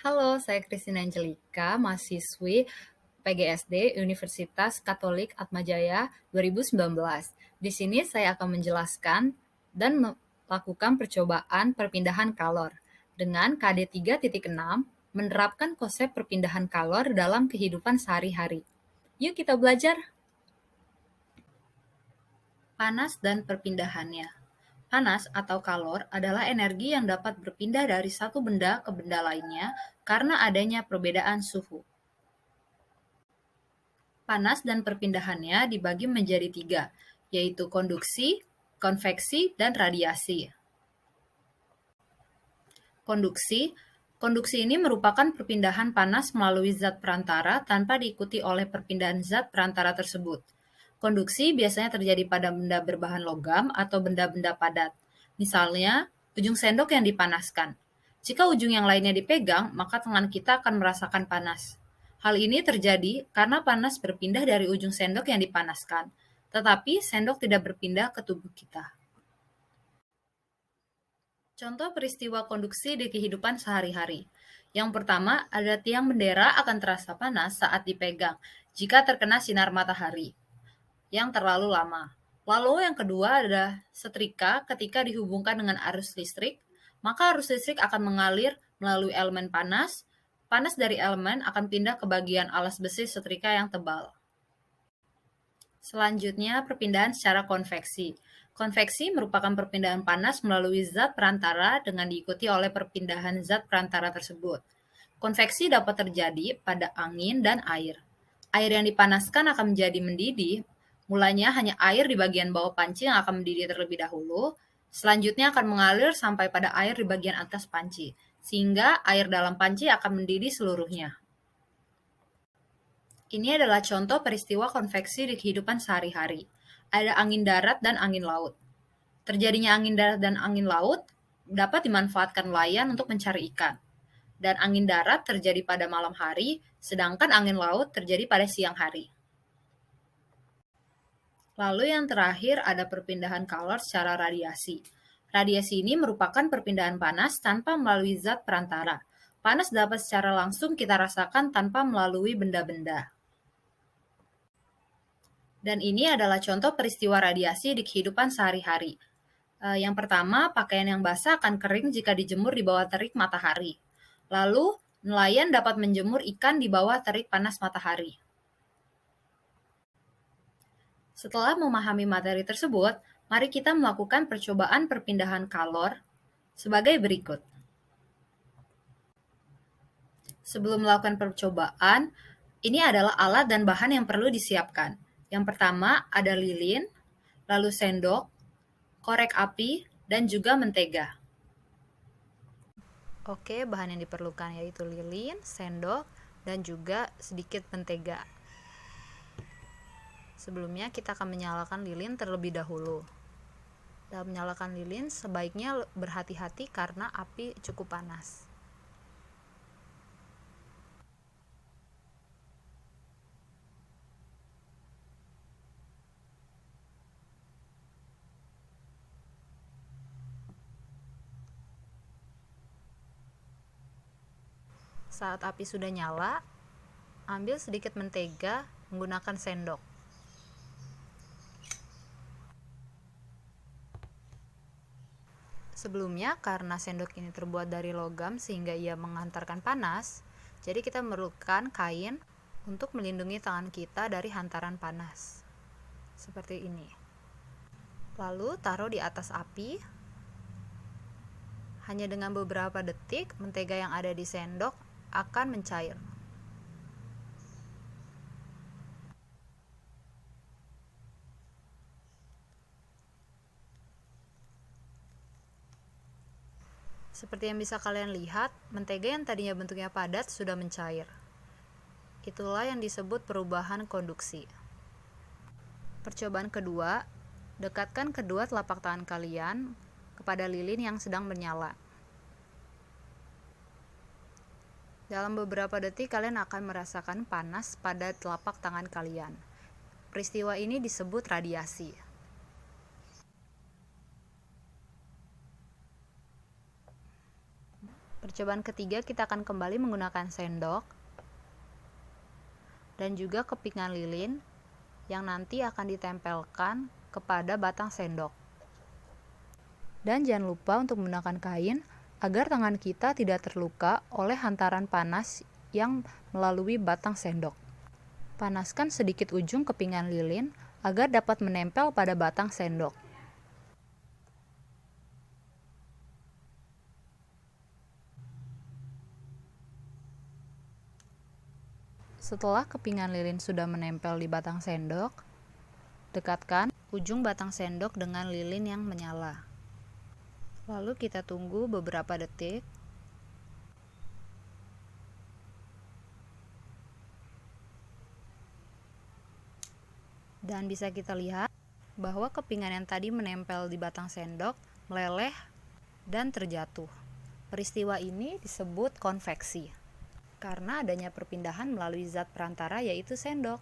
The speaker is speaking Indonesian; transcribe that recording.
Halo, saya Christine Angelika, mahasiswi PGSD Universitas Katolik Atmajaya 2019. Di sini saya akan menjelaskan dan melakukan percobaan perpindahan kalor dengan KD 3.6 menerapkan konsep perpindahan kalor dalam kehidupan sehari-hari. Yuk kita belajar. Panas dan perpindahannya. Panas atau kalor adalah energi yang dapat berpindah dari satu benda ke benda lainnya karena adanya perbedaan suhu. Panas dan perpindahannya dibagi menjadi tiga, yaitu konduksi, konveksi, dan radiasi. Konduksi Konduksi ini merupakan perpindahan panas melalui zat perantara tanpa diikuti oleh perpindahan zat perantara tersebut. Konduksi biasanya terjadi pada benda berbahan logam atau benda-benda padat. Misalnya, ujung sendok yang dipanaskan. Jika ujung yang lainnya dipegang, maka tangan kita akan merasakan panas. Hal ini terjadi karena panas berpindah dari ujung sendok yang dipanaskan, tetapi sendok tidak berpindah ke tubuh kita. Contoh peristiwa konduksi di kehidupan sehari-hari. Yang pertama, ada tiang bendera akan terasa panas saat dipegang jika terkena sinar matahari yang terlalu lama. Lalu yang kedua adalah setrika ketika dihubungkan dengan arus listrik, maka arus listrik akan mengalir melalui elemen panas. Panas dari elemen akan pindah ke bagian alas besi setrika yang tebal. Selanjutnya, perpindahan secara konveksi. Konveksi merupakan perpindahan panas melalui zat perantara dengan diikuti oleh perpindahan zat perantara tersebut. Konveksi dapat terjadi pada angin dan air. Air yang dipanaskan akan menjadi mendidih. Mulanya hanya air di bagian bawah panci yang akan mendidih terlebih dahulu. Selanjutnya akan mengalir sampai pada air di bagian atas panci, sehingga air dalam panci akan mendidih seluruhnya. Ini adalah contoh peristiwa konveksi di kehidupan sehari-hari. Ada angin darat dan angin laut. Terjadinya angin darat dan angin laut dapat dimanfaatkan nelayan untuk mencari ikan. Dan angin darat terjadi pada malam hari, sedangkan angin laut terjadi pada siang hari. Lalu yang terakhir ada perpindahan kalor secara radiasi. Radiasi ini merupakan perpindahan panas tanpa melalui zat perantara. Panas dapat secara langsung kita rasakan tanpa melalui benda-benda. Dan ini adalah contoh peristiwa radiasi di kehidupan sehari-hari. Yang pertama, pakaian yang basah akan kering jika dijemur di bawah terik matahari. Lalu, nelayan dapat menjemur ikan di bawah terik panas matahari. Setelah memahami materi tersebut, mari kita melakukan percobaan perpindahan kalor sebagai berikut. Sebelum melakukan percobaan, ini adalah alat dan bahan yang perlu disiapkan. Yang pertama ada lilin, lalu sendok, korek api, dan juga mentega. Oke, bahan yang diperlukan yaitu lilin, sendok, dan juga sedikit mentega. Sebelumnya kita akan menyalakan lilin terlebih dahulu. Dalam menyalakan lilin, sebaiknya berhati-hati karena api cukup panas. Saat api sudah nyala, ambil sedikit mentega menggunakan sendok. Sebelumnya, karena sendok ini terbuat dari logam sehingga ia menghantarkan panas, jadi kita memerlukan kain untuk melindungi tangan kita dari hantaran panas. Seperti ini. Lalu taruh di atas api. Hanya dengan beberapa detik, mentega yang ada di sendok akan mencair. Seperti yang bisa kalian lihat, mentega yang tadinya bentuknya padat sudah mencair. Itulah yang disebut perubahan konduksi. Percobaan kedua, dekatkan kedua telapak tangan kalian kepada lilin yang sedang menyala. Dalam beberapa detik kalian akan merasakan panas pada telapak tangan kalian. Peristiwa ini disebut radiasi. percobaan ketiga kita akan kembali menggunakan sendok dan juga kepingan lilin yang nanti akan ditempelkan kepada batang sendok. Dan jangan lupa untuk menggunakan kain agar tangan kita tidak terluka oleh hantaran panas yang melalui batang sendok. Panaskan sedikit ujung kepingan lilin agar dapat menempel pada batang sendok. Setelah kepingan lilin sudah menempel di batang sendok, dekatkan ujung batang sendok dengan lilin yang menyala. Lalu kita tunggu beberapa detik. Dan bisa kita lihat bahwa kepingan yang tadi menempel di batang sendok meleleh dan terjatuh. Peristiwa ini disebut konveksi karena adanya perpindahan melalui zat perantara yaitu sendok.